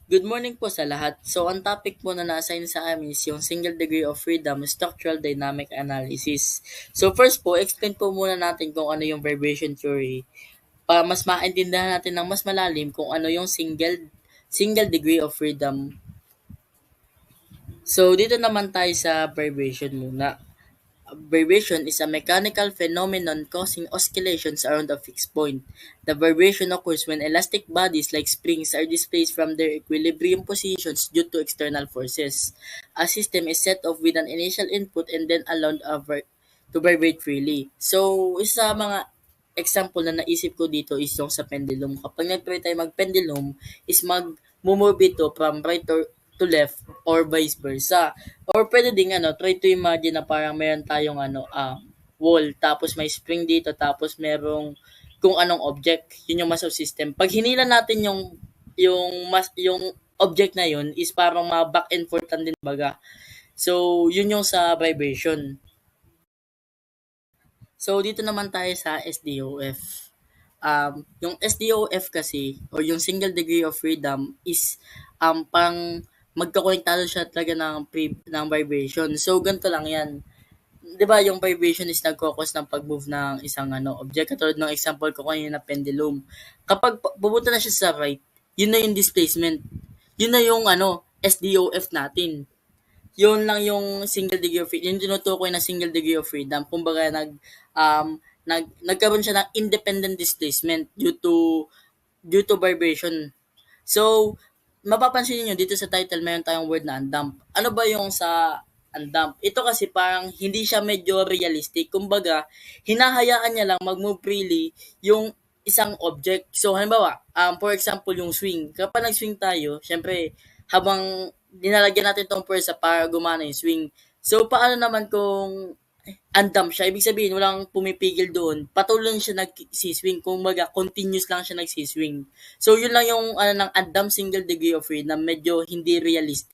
Good morning po sa lahat. So, ang topic po na na-assign sa amin is yung single degree of freedom, structural dynamic analysis. So, first po, explain po muna natin kung ano yung vibration theory para mas maintindihan natin ng mas malalim kung ano yung single degree of freedom. So, dito naman tayo sa vibration muna. Vibration is a mechanical phenomenon causing oscillations around a fixed point. The vibration occurs when elastic bodies like springs are displaced from their equilibrium positions due to external forces. A system is set off with an initial input and then allowed to vibrate freely. So, isa sa mga example na naisip ko dito is yung sa pendulum. Kapag nag-try tayo mag-pendulum, is mag-move ito from right to left or vice versa. Or pwede ding try to imagine na parang meron tayong wall, tapos may spring dito, tapos merong kung anong object, yun yung massive system. Pag hinila natin yung object na yun is parang mga back and forth lang din baga. So, yun yung sa vibration. So, dito naman tayo sa SDOF. Yung SDOF kasi, or yung single degree of freedom is parang magkakonektado siya talaga ng vibration. So, ganito lang yan. 'Di ba yung vibration is nagko-cause ng pag-move ng isang object, katulad ng example ko kanina na pendulum. Kapag pupunta na siya sa right, yun na yung displacement. Yun na yung SDOF natin. Yun lang yung single degree of freedom. Yung tinutukoy na single degree of freedom. Kumbaga nagkaroon siya ng independent displacement due to vibration. So, mapapansin niyo dito sa title mayroon tayong word na undamp. Ano ba yung sa undamp? Ito kasi parang hindi siya medyo realistic. Kumbaga, hinahayaan niya lang mag-move freely yung isang object. So, halimbawa, for example, yung swing. Kapag nag-swing tayo, syempre, habang dinalagyan natin tong pwersa para gumana yung swing. So, paano naman kung andam siya? Ibig sabihin, walang pumipigil doon. Patuloy lang siya nagsiswing. Kung baga, continuous lang siya nagsiswing. So, yun lang yung ng andam single degree of freedom. Medyo hindi realistic.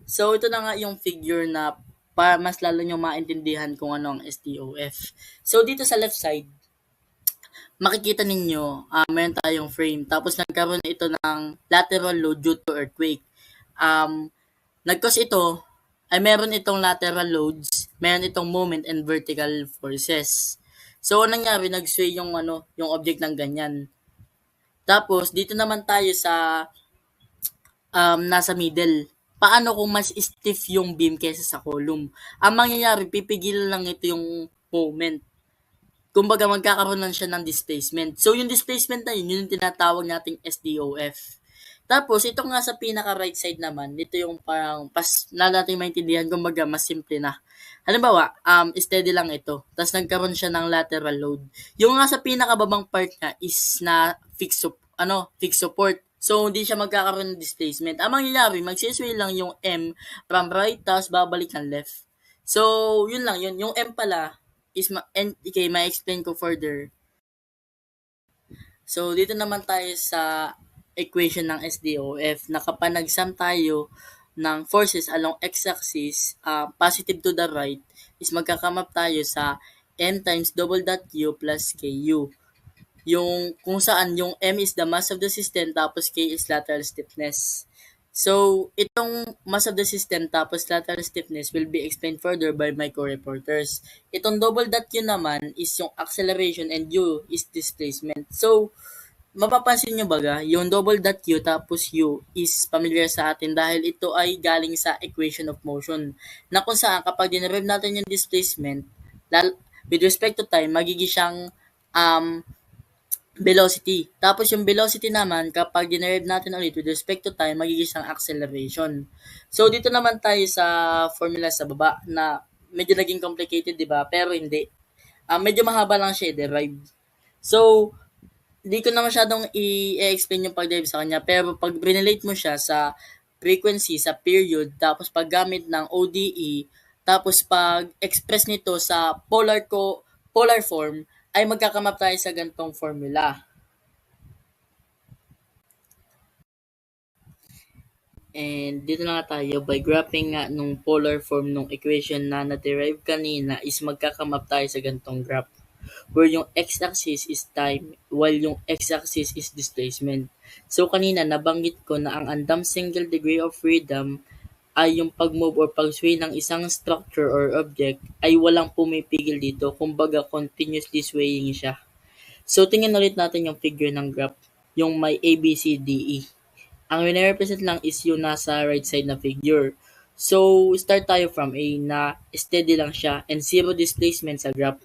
So, ito na nga yung figure na para mas lalo nyo maintindihan kung ano ang STOF. So, dito sa left side, makikita ninyo, meron tayong frame. Tapos, nagkaroon ito ng lateral load due to earthquake. Um, Nag-cause ito, ay meron itong lateral loads, meron itong moment and vertical forces. So, anong nangyari, nag-sway yung object ng ganyan. Tapos, dito naman tayo sa nasa middle. Paano kung mas stiff yung beam kaysa sa column? Ang mangyayari, pipigil lang ito yung moment. Kumbaga, magkakaroon lang siya ng displacement. So, yung displacement na yun yung tinatawag nating SDOF. Tapos, ito nga sa pinaka-right side naman, ito yung parang na natin maintindihan, kumbaga, mas simple na. Halimbawa, steady lang ito. Tapos, nagkaroon siya ng lateral load. Yung nga sa pinakababang part niya is na fixed support. So, hindi siya magkakaroon ng displacement. Ang mangyayari, magsisway lang yung M from right, tapos babalik ng left. So, yun lang yun. Yung M pala, and okay, ma-explain ko further. So, dito naman tayo sa equation ng SDOF na kapag nag-sum tayo ng forces along x-axis, positive to the right, is magkakamap tayo sa M times double dot Q plus KU. Yung kung saan yung M is the mass of the system tapos K is lateral stiffness. So, itong mass of the system tapos lateral stiffness will be explained further by my co-reporters. Itong double dot Q naman is yung acceleration and U is displacement. So, mapapansin nyo baga, yung double dot Q tapos U is familiar sa atin dahil ito ay galing sa equation of motion na kung saan kapag dinerive natin yung displacement, with respect to time, magiging siyang um, velocity. Tapos yung velocity naman, kapag dinerive natin ulit with respect to time, magiging siyang acceleration. So, dito naman tayo sa formula sa baba na medyo naging complicated, di ba? Pero hindi. Medyo mahaba lang siya i-derive. So, hindi ko na masyadong i-explain yung pag-derive sa kanya. Pero pag relate mo siya sa frequency, sa period, tapos paggamit ng ODE, tapos pag-express nito sa polar form, ay magkakamap tayo sa gantong formula. And dito na nga tayo, by graphing nga nung polar form nung equation na na-derive kanina is magkakamap tayo sa gantong graph. where yung x-axis is time while yung x-axis is displacement. So kanina nabanggit ko na ang undamp single degree of freedom ay yung pag-move or pag-sway ng isang structure or object ay walang pumipigil dito, kumbaga continuously swaying siya. So tingnan ulit natin yung figure ng graph, yung may A, B, C, D, E. Ang represent lang is yung nasa right side na figure. So, start tayo from A na steady lang siya and zero displacement sa graph.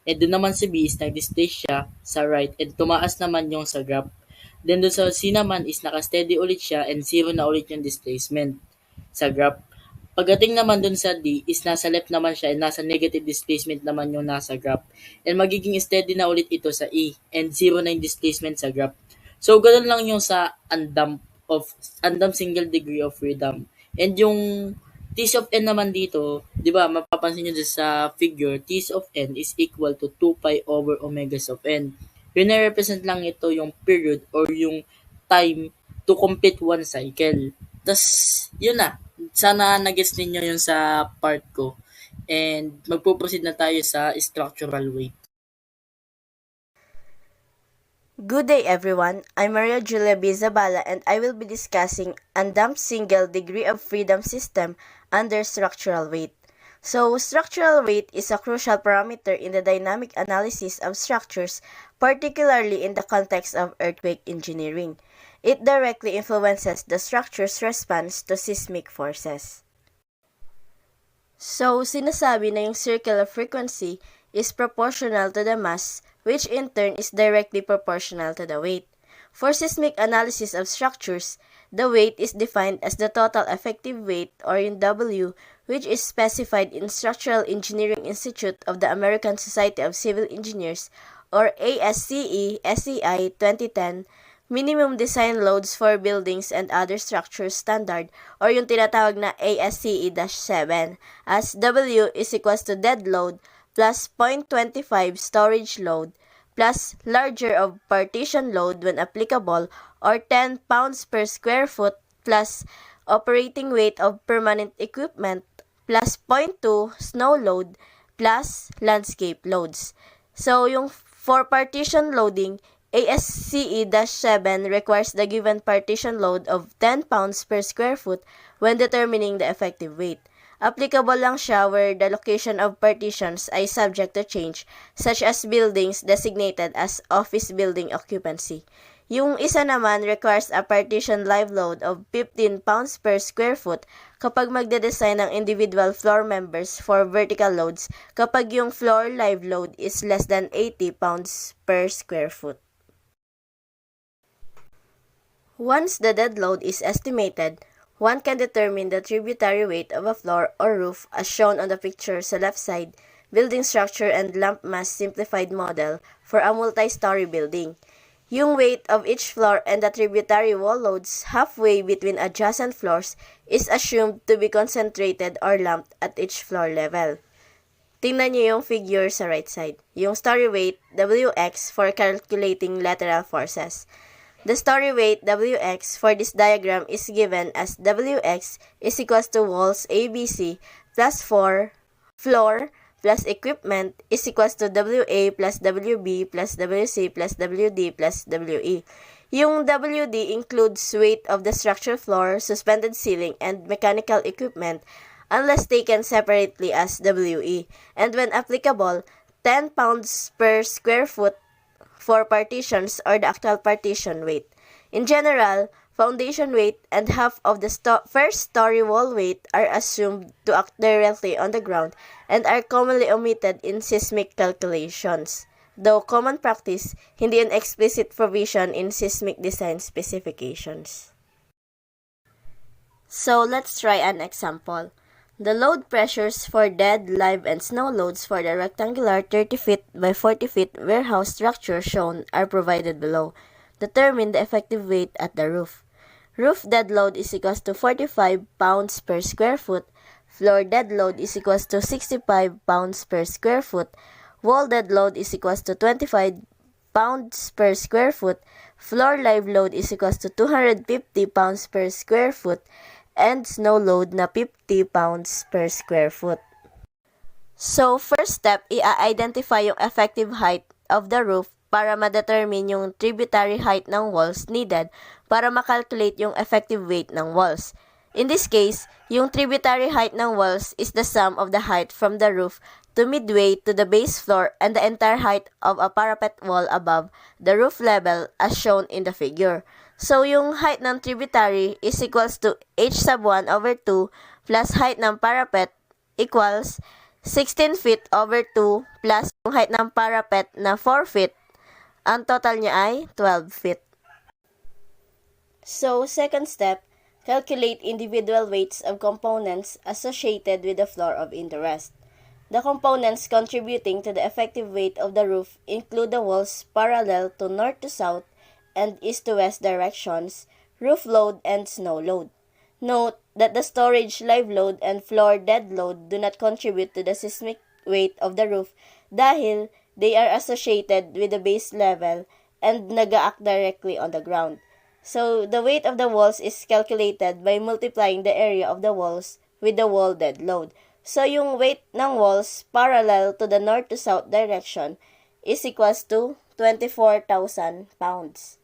And doon naman si B is nag-displace siya sa right and tumaas naman yung sa graph. Then doon sa C naman is naka-steady ulit siya and zero na ulit yung displacement sa graph. Pagdating naman dun sa D is nasa left naman siya and nasa negative displacement naman yung nasa graph. And magiging steady na ulit ito sa E and zero na yung displacement sa graph. So, ganun lang yung sa undamp single degree of freedom. And yung T of n naman dito, di ba, mapapansin nyo sa figure, T of n is equal to 2 pi over omega of n. Represent lang ito yung period or yung time to complete one cycle. Tas, yun na. Sana nag-gets ninyo yun sa part ko. And magpo-proceed na tayo sa structural weight. Good day everyone, I'm Maria Julia B. Zabala and I will be discussing undamped single degree of freedom system under structural weight. So, structural weight is a crucial parameter in the dynamic analysis of structures, particularly in the context of earthquake engineering. It directly influences the structure's response to seismic forces. So, sinasabi na yung circular frequency is proportional to the mass, which in turn is directly proportional to the weight. For seismic analysis of structures, the weight is defined as the total effective weight, or in W, which is specified in Structural Engineering Institute of the American Society of Civil Engineers, or ASCE SEI 2010, Minimum Design Loads for Buildings and Other Structures Standard, or yung tinatawag na ASCE-7, as W is equals to dead load plus 0.25 storage load plus larger of partition load when applicable, or 10 pounds per square foot plus operating weight of permanent equipment plus 0.2 snow load plus landscape loads. So, yung for partition loading, ASCE-7 requires the given partition load of 10 pounds per square foot when determining the effective weight. Applicable lang siya where the location of partitions ay subject to change, such as buildings designated as office building occupancy. Yung isa naman requires a partition live load of 15 pounds per square foot kapag magde-design ng individual floor members for vertical loads kapag yung floor live load is less than 80 pounds per square foot. Once the dead load is estimated, one can determine the tributary weight of a floor or roof as shown on the picture sa left side, building structure and lump mass simplified model for a multi-story building. Yung weight of each floor and the tributary wall loads halfway between adjacent floors is assumed to be concentrated or lumped at each floor level. Tingnan niyo yung figure sa right side, yung story weight Wx for calculating lateral forces. The story weight Wx for this diagram is given as Wx is equals to walls ABC plus 4 floor plus equipment is equals to WA plus WB plus WC plus WD plus WE. Yung WD includes weight of the structure floor, suspended ceiling, and mechanical equipment unless taken separately as WE. And when applicable, 10 pounds per square foot for partitions or the actual partition weight. In general, foundation weight and half of the first story wall weight are assumed to act directly on the ground and are commonly omitted in seismic calculations. Though common practice, hindi an explicit provision in seismic design specifications. So let's try an example. The load pressures for dead, live, and snow loads for the rectangular 30 feet by 40 feet warehouse structure shown are provided below. Determine the effective weight at the roof. Roof dead load is equals to 45 pounds per square foot. Floor dead load is equals to 65 pounds per square foot. Wall dead load is equals to 25 pounds per square foot. Floor live load is equals to 250 pounds per square foot. And snow load na 50 pounds per square foot. So, first step, i-identify yung effective height of the roof para ma-determine yung tributary height ng walls needed para makalculate yung effective weight ng walls. In this case, yung tributary height ng walls is the sum of the height from the roof to midway to the base floor and the entire height of a parapet wall above the roof level as shown in the figure. So, yung height ng tributary is equals to h sub 1 over 2 plus height ng parapet equals 16 feet over 2 plus yung height ng parapet na 4 feet. Ang total niya ay 12 feet. So, second step, calculate individual weights of components associated with the floor of interest. The components contributing to the effective weight of the roof include the walls parallel to north to south and east to west directions, roof load, and snow load. Note that the storage live load and floor dead load do not contribute to the seismic weight of the roof dahil they are associated with the base level and nag-act directly on the ground. So, the weight of the walls is calculated by multiplying the area of the walls with the wall dead load. So, yung weight ng walls parallel to the north to south direction is equals to 24,000 pounds.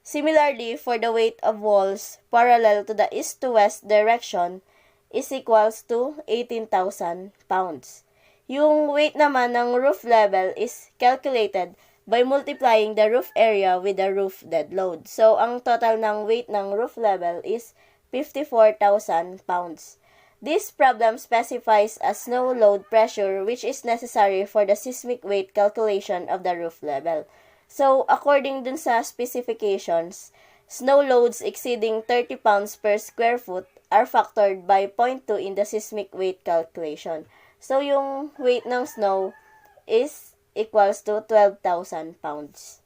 Similarly, for the weight of walls parallel to the east to west direction is equals to 18,000 pounds. Yung weight naman ng roof level is calculated by multiplying the roof area with the roof dead load. So, ang total ng weight ng roof level is 54,000 pounds. This problem specifies a snow load pressure which is necessary for the seismic weight calculation of the roof level. So, according dun sa specifications, snow loads exceeding 30 pounds per square foot are factored by 0.2 in the seismic weight calculation. So, yung weight ng snow is equals to 12,000 pounds.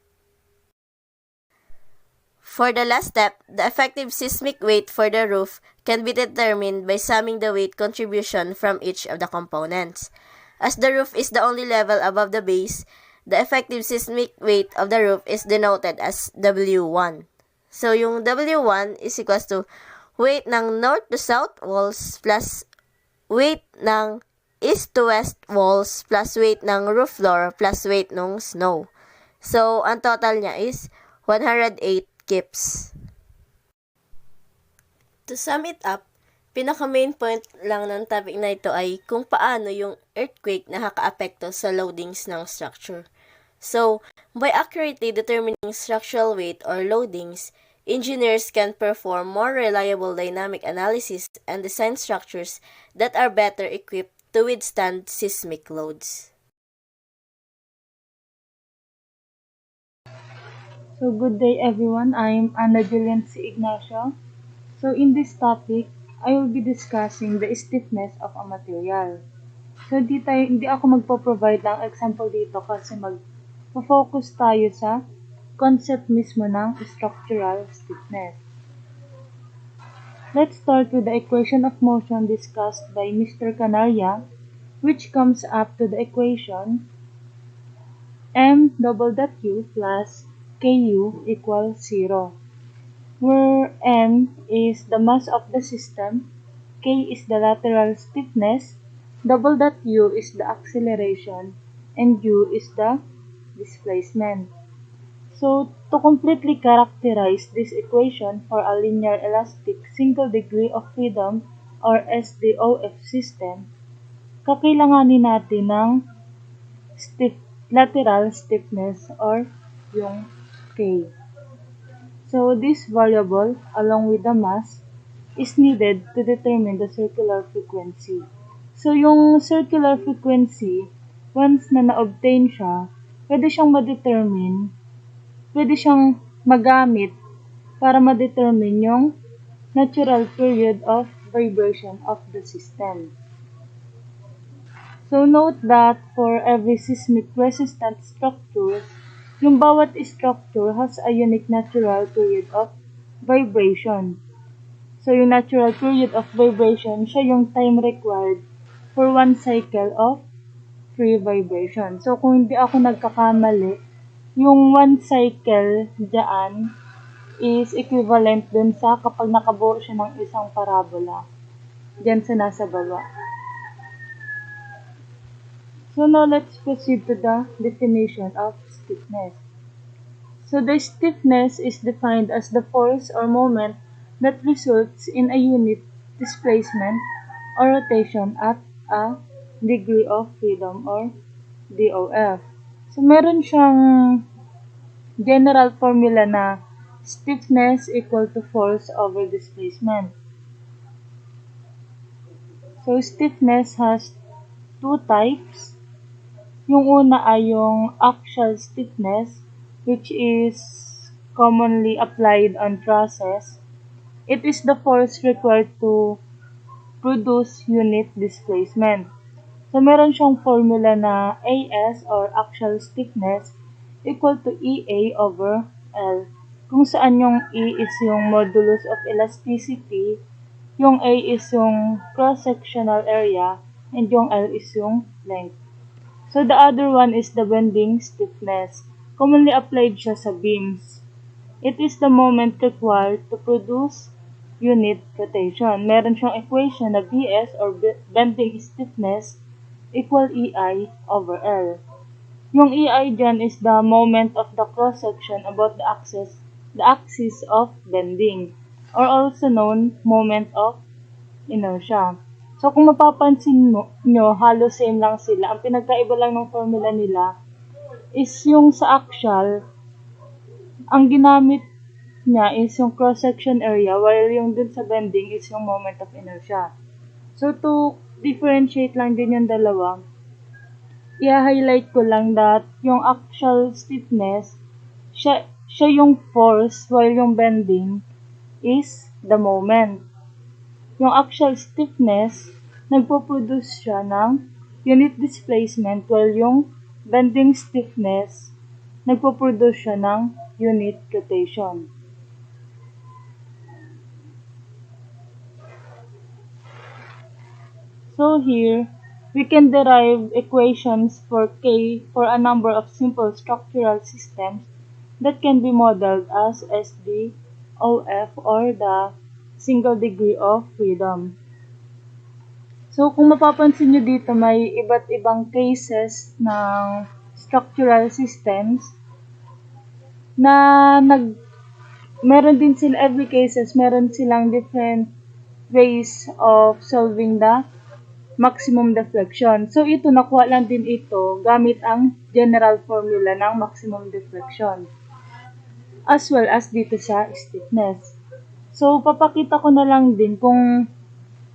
For the last step, the effective seismic weight for the roof can be determined by summing the weight contribution from each of the components. As the roof is the only level above the base, the effective seismic weight of the roof is denoted as W1. So, yung W1 is equals to weight ng north to south walls plus weight ng east to west walls plus weight ng roof floor plus weight ng snow. So, ang total niya is 108 kips. To sum it up, pinaka-main point lang ng topic na ito ay kung paano yung earthquake nakaka-apekto sa loadings ng structure. So, by accurately determining structural weight or loadings, engineers can perform more reliable dynamic analysis and design structures that are better equipped to withstand seismic loads. So good day everyone, I'm Ana Julian C. Ignacio. So in this topic, I will be discussing the stiffness of a material. So hindi ako magpo-provide ng example dito kasi mag-focus tayo sa concept mismo ng structural stiffness. Let's start with the equation of motion discussed by Mr. Canaria, which comes up to the equation m.u plus ku equals 0, where m is the mass of the system, k is the lateral stiffness, u is the acceleration, and u is the displacement. So, to completely characterize this equation for a linear elastic single degree of freedom or SDOF system, kakailanganin natin ng lateral stiffness or yung K. So, this variable, along with the mass, is needed to determine the circular frequency. So, yung circular frequency, once na na-obtain siya, pwede siyang magamit para ma-determine yung natural period of vibration of the system. So, note that for every seismic resistant structure, yung bawat structure has a unique natural period of vibration. So, yung natural period of vibration, siya yung time required for one cycle of free vibration. So, kung hindi ako nagkakamali, yung one cycle dyan is equivalent dun sa kapag nakabuo siya ng isang parabola dyan sa nasa baba. So now let's proceed to the definition of stiffness. So the stiffness is defined as the force or moment that results in a unit displacement or rotation at a degree of freedom or DOF. So meron siyang general formula na stiffness equal to force over displacement. So stiffness has two types. Yung una ay yung axial stiffness, which is commonly applied on trusses. It is the force required to produce unit displacement. So, meron siyang formula na AS or axial stiffness equal to EA over L. Kung saan yung E is yung modulus of elasticity, yung A is yung cross-sectional area, and yung L is yung length. So, the other one is the bending stiffness. Commonly applied siya sa beams. It is the moment required to produce unit rotation. Meron siyang equation na BS or bending stiffness equal EI over L. Yung EI dyan is the moment of the cross-section about the axis of bending, or also known moment of inertia. So, kung mapapansin nyo, halos same lang sila. Ang pinagkaiba lang ng formula nila is yung sa axial, ang ginamit niya is yung cross-section area, while yung dun sa bending is yung moment of inertia. So, to differentiate lang din yung dalawa, i-highlight ko lang that yung axial stiffness, siya yung force, while yung bending is the moment. Yung axial stiffness, nagpo-produce siya ng unit displacement, while yung bending stiffness, nagpo-produce siya ng unit rotation. So here, we can derive equations for K for a number of simple structural systems that can be modeled as SDOF or the single degree of freedom. So, kung mapapansin nyo dito, may iba't ibang cases ng structural systems na meron din sila, every cases, meron silang different ways of solving the maximum deflection. So, ito, nakuha lang din ito gamit ang general formula ng maximum deflection, as well as dito sa stiffness. So, papakita ko na lang din kung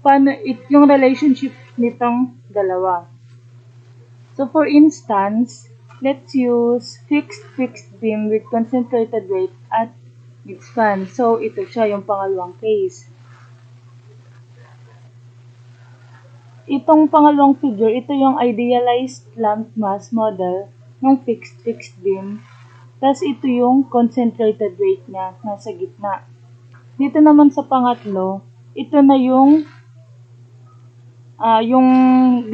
paano yung relationship nitong dalawa. So, for instance, let's use fixed beam with concentrated weight at midspan. So, ito siya, yung pangalawang case. Itong pangalawang figure, ito yung idealized lamp mass model ng fixed beam. Tapos, ito yung concentrated weight niya, nasa gitna. Dito naman sa pangatlo, ito na yung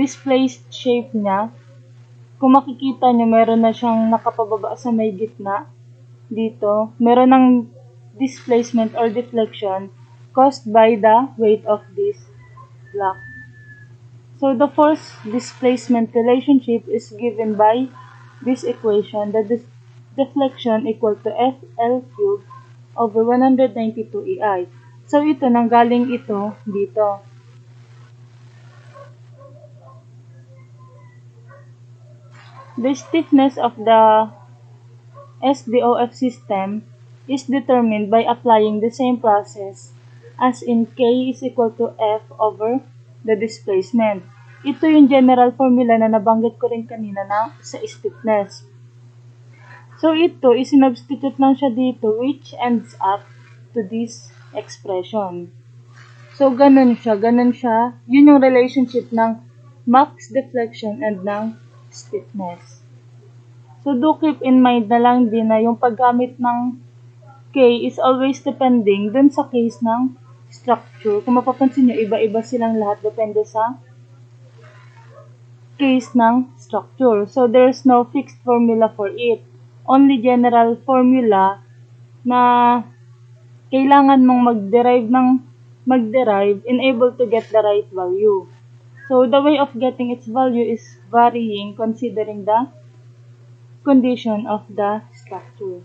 displaced shape niya. Kung makikita nyo, meron na siyang nakapababa sa may gitna. Dito, meron ng displacement or deflection caused by the weight of this block. So, the force displacement relationship is given by this equation, that the deflection equal to FL cubed over 192 EI. So, ito, nanggaling ito dito. The stiffness of the SDOF system is determined by applying the same process as in K is equal to F over the displacement. Ito yung general formula na nabanggit ko rin kanina na sa stiffness. So, ito, isinubstitute lang siya dito, which ends up to this expression. So, ganun siya. Yun yung relationship ng max deflection and ng stiffness. So, do keep in mind na lang din na yung paggamit ng K is always depending dun sa case ng structure. Kung mapapansin nyo, iba-iba silang lahat depende sa case ng structure. So, there's no fixed formula for it. Only general formula na kailangan mong mag-derive in able to get the right value. So the way of getting its value is varying considering the condition of the structure.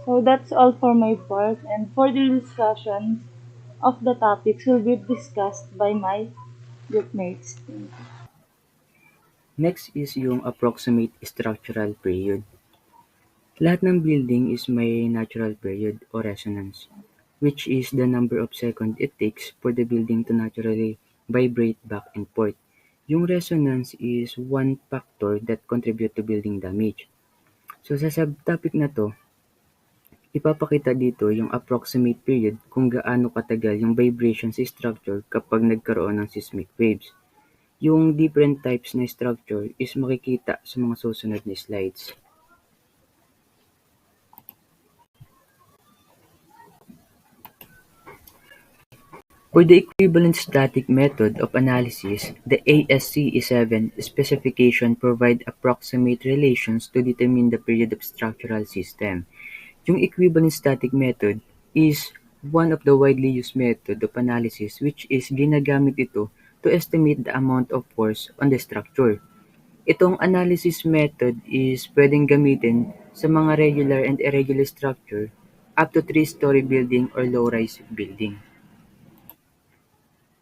So that's all for my part, and further discussions of the topics will be discussed by my group mates. Next is yung approximate structural period. Lahat ng building is may natural period o resonance, which is the number of seconds it takes for the building to naturally vibrate back and forth. Yung resonance is one factor that contribute to building damage. So sa subtopic na to, ipapakita dito yung approximate period kung gaano katagal yung vibration sa structure kapag nagkaroon ng seismic waves. Yung different types na structure is makikita sa mga susunod na slides. For the equivalent static method of analysis, the ASCE7 specification provide approximate relations to determine the period of structural system. Yung equivalent static method is one of the widely used method of analysis which is ginagamit ito to estimate the amount of force on the structure. Itong analysis method is pwedeng gamitin sa mga regular and irregular structure up to 3-story building or low-rise building.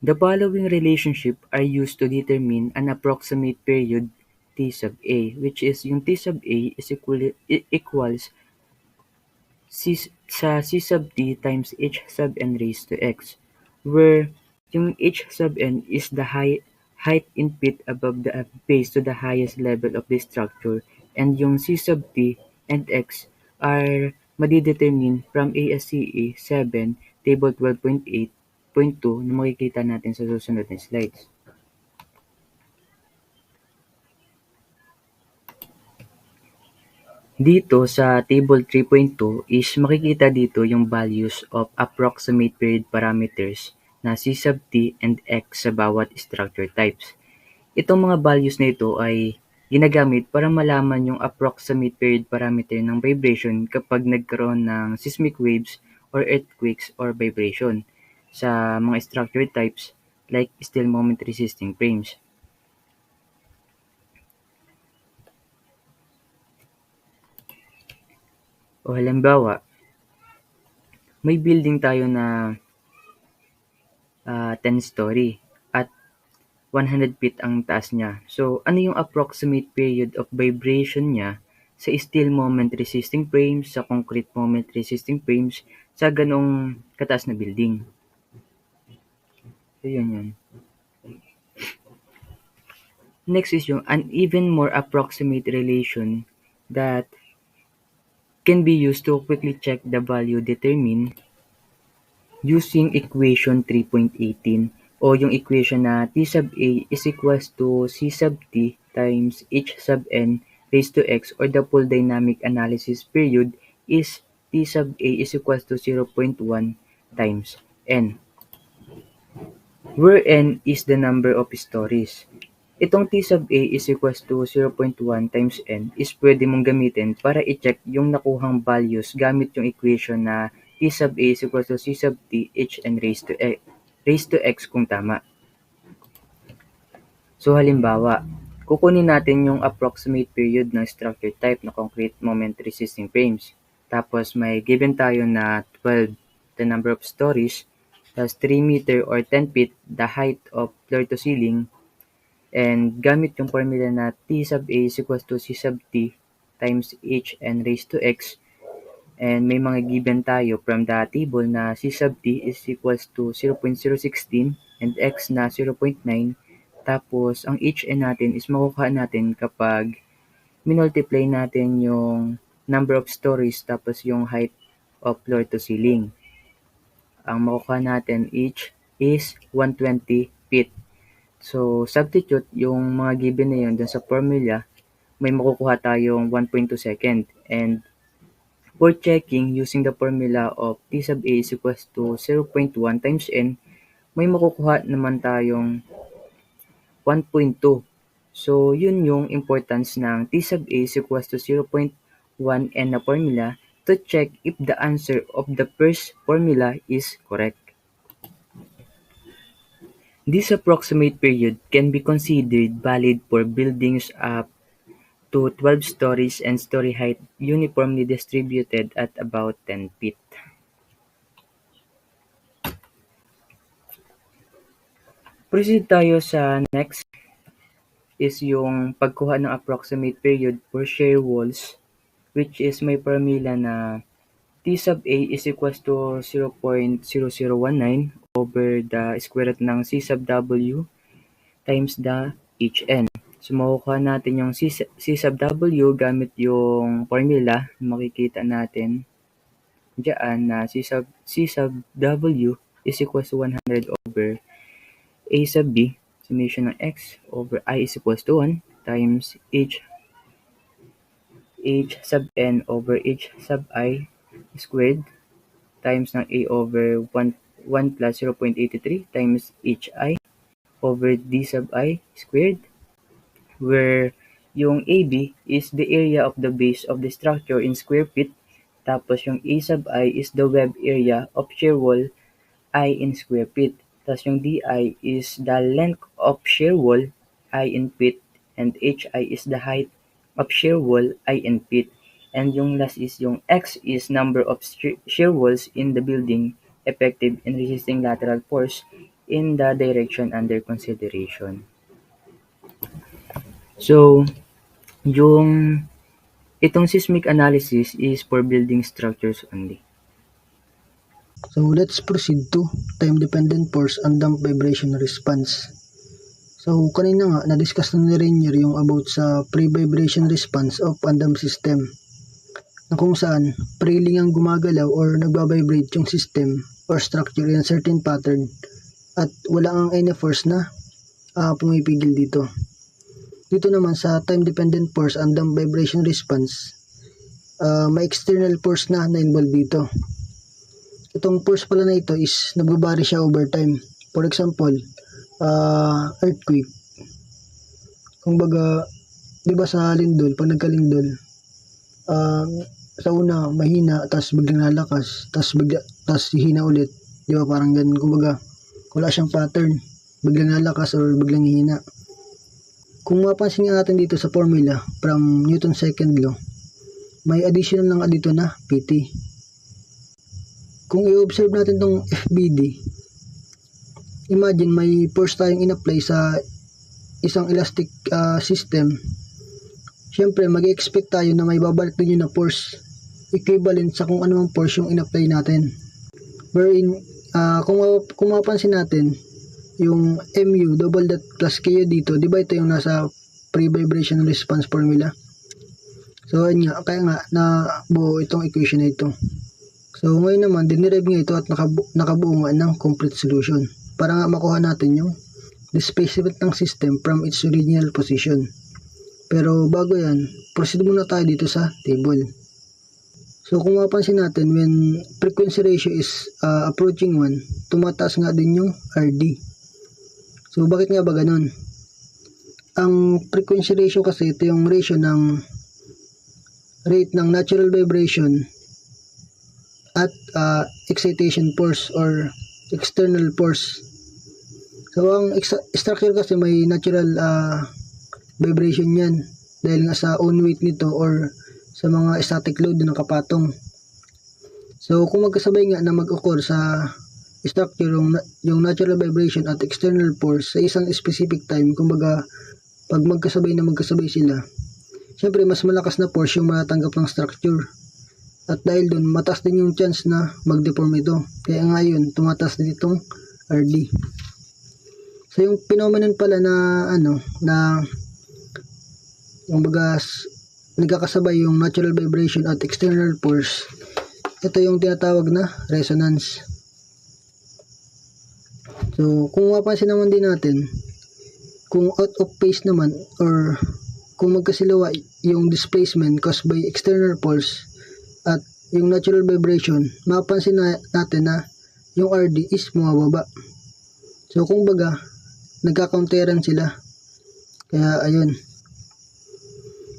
The following relationship are used to determine an approximate period T sub A, which is yung T sub A is equals sa C sub T times H sub N raised to X, where yung H sub N is the height in feet above the base to the highest level of the structure, and yung C sub T and X are madidetermine from ASCE 7, table 12.8.2 na makikita natin sa susunod na slides. Dito sa table 3.2 is makikita dito yung values of approximate period parameters na C sub T and X sa bawat structure types. Itong mga values na ito ay ginagamit para malaman yung approximate period parameter ng vibration kapag nagkaroon ng seismic waves or earthquakes or vibration sa mga structure types like steel moment resisting frames. O halimbawa, may building tayo na 10-story at 100 feet ang taas niya. So, ano yung approximate period of vibration niya sa steel moment resisting frames, sa concrete moment resisting frames, sa ganong kataas na building? So, yun. Next is yung an even more approximate relation that can be used to quickly check the value determined using equation 3.18 o yung equation na T sub A is equals to C sub T times H sub N raised to X, or the full dynamic analysis period is T sub A is equals to 0.1 times N, where N is the number of stories. Itong T sub A is equals to 0.1 times N is pwede mong gamitin para i-check yung nakuhang values gamit yung equation na T sub A is equals to C sub T H N raised to X kung tama. So halimbawa, kukunin natin yung approximate period ng structure type na concrete moment resisting frames. Tapos may given tayo na 12, the number of stories, plus 3 meter or 10 feet, the height of floor to ceiling, and gamit yung formula na T sub A is equals to C sub T times H N raised to X, and may mga given tayo from the table na C sub T is equals to 0.016 and X na 0.9, tapos ang HN natin is makukuha natin kapag minultiply natin yung number of stories tapos yung height of floor to ceiling. Ang makukuha natin each is 120 feet. So, substitute yung mga given na yun dun sa formula, may makukuha tayong 1.2 second. And for checking using the formula of T sub A is equals to 0.1 times N, may makukuha naman tayong 1.2. So, yun yung importance ng T sub A is equals to 0.1 N na formula to check if the answer of the first formula is correct. This approximate period can be considered valid for buildings up to 12 stories and story height uniformly distributed at about 10 feet. Proceed tayo sa next is yung pagkuha ng approximate period for shear walls, which is may formula na T sub A is equals to 0.0019 over the square root ng C sub W times the HN. So makukuha natin yung C sub W gamit yung formula, makikita natin diyan na C sub W is equals to 100 over A sub B, summation ng X over I is equals to 1 times H sub N over H sub I squared times ng A over 1 plus 0.83 times HI over D sub I squared, where yung AB is the area of the base of the structure in square feet, tapos yung A sub I is the web area of shear wall I in square feet, tapos yung DI is the length of shear wall I in feet, and HI is the height of shear wall I in feet, and yung last is yung X is number of shear walls in the building effective in resisting lateral force in the direction under consideration. So, itong seismic analysis is for building structures only. So let's proceed to time-dependent force and damp vibration response. So kanina nga, na-discuss na ni Rainier yung about sa pre-vibration response of a dam system, na kung saan pre-ling ang gumagalaw or nagbabibrate yung system or structure in a certain pattern at wala ang any force na pumipigil dito. Dito naman sa time-dependent force and damp vibration response, may external force na involved dito. Itong force pala na ito is nagbabari siya over time. For example, earthquake. Kumbaga, di ba sa lindol, pag nagkalindol, sa una mahina, tapos biglang lalakas, tapos hihina ulit. Di ba parang ganun. Kumbaga, wala siyang pattern. Biglang lalakas or biglang hihina. Kung mapansin nga natin dito sa formula from Newton's second law, may additional lang dito na PT. Kung i-observe natin tong FBD, imagine may force tayong in-apply sa isang elastic system. Siyempre, mag-expect tayo na may babalik din yun na force equivalent sa kung anumang force yung in-apply natin. Wherein, kung mapansin natin, yung mu double dot plus KO dito, di ba ito yung nasa pre-vibration response formula? So, yun nga, kaya nga, nabuo itong equation na ito. So, ngayon naman, dinerive nga ito at nakabuo nga ng complete solution para nga makuha natin yung displacement ng system from its original position. Pero bago yan, proceed muna tayo dito sa table. So, kung mapansin natin, when frequency ratio is approaching 1, tumataas nga din yung RD. So, bakit nga ba ganun? Ang frequency ratio kasi, ito yung ratio ng rate ng natural vibration at excitation force or external force. So, ang structure kasi may natural vibration yan dahil nga sa own weight nito or sa mga static load na nakapatong. So, kung magkasabay nga na mag-occur sa structure yung natural vibration at external force sa isang specific time, kumbaga pag magkasabay sila, syempre mas malakas na force yung matatanggap ng structure. At dahil dun, mataas din yung chance na mag-deform ito. Kaya ngayon, tumataas din itong RD. So, yung phenomenon pala na, yung bagas, nagkakasabay yung natural vibration at external force, ito yung tinatawag na resonance. So, kung mapansin naman din natin, kung out of phase naman, or kung magkasilawa yung displacement caused by external force, at yung natural vibration, mapansin natin na yung RD is bumababa. So, kung baga, nagka-counteran sila. Kaya, ayun.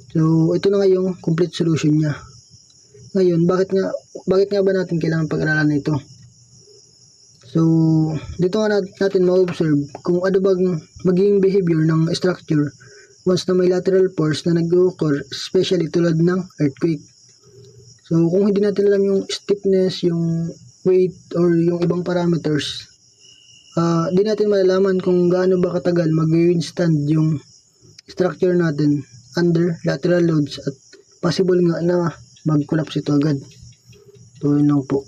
So, ito na nga yung complete solution niya. Ngayon, bakit nga ba natin kailangan pag-aralan ito? So, dito nga natin ma-observe kung ano bang magiging behavior ng structure once na may lateral force na nag-occur, especially tulad ng earthquake. So, kung hindi natin alam yung stiffness, yung weight, or yung ibang parameters, di natin malalaman kung gaano ba katagal mag-withstand yung structure natin under lateral loads at possible nga na mag-collapse ito agad. So, yun lang po.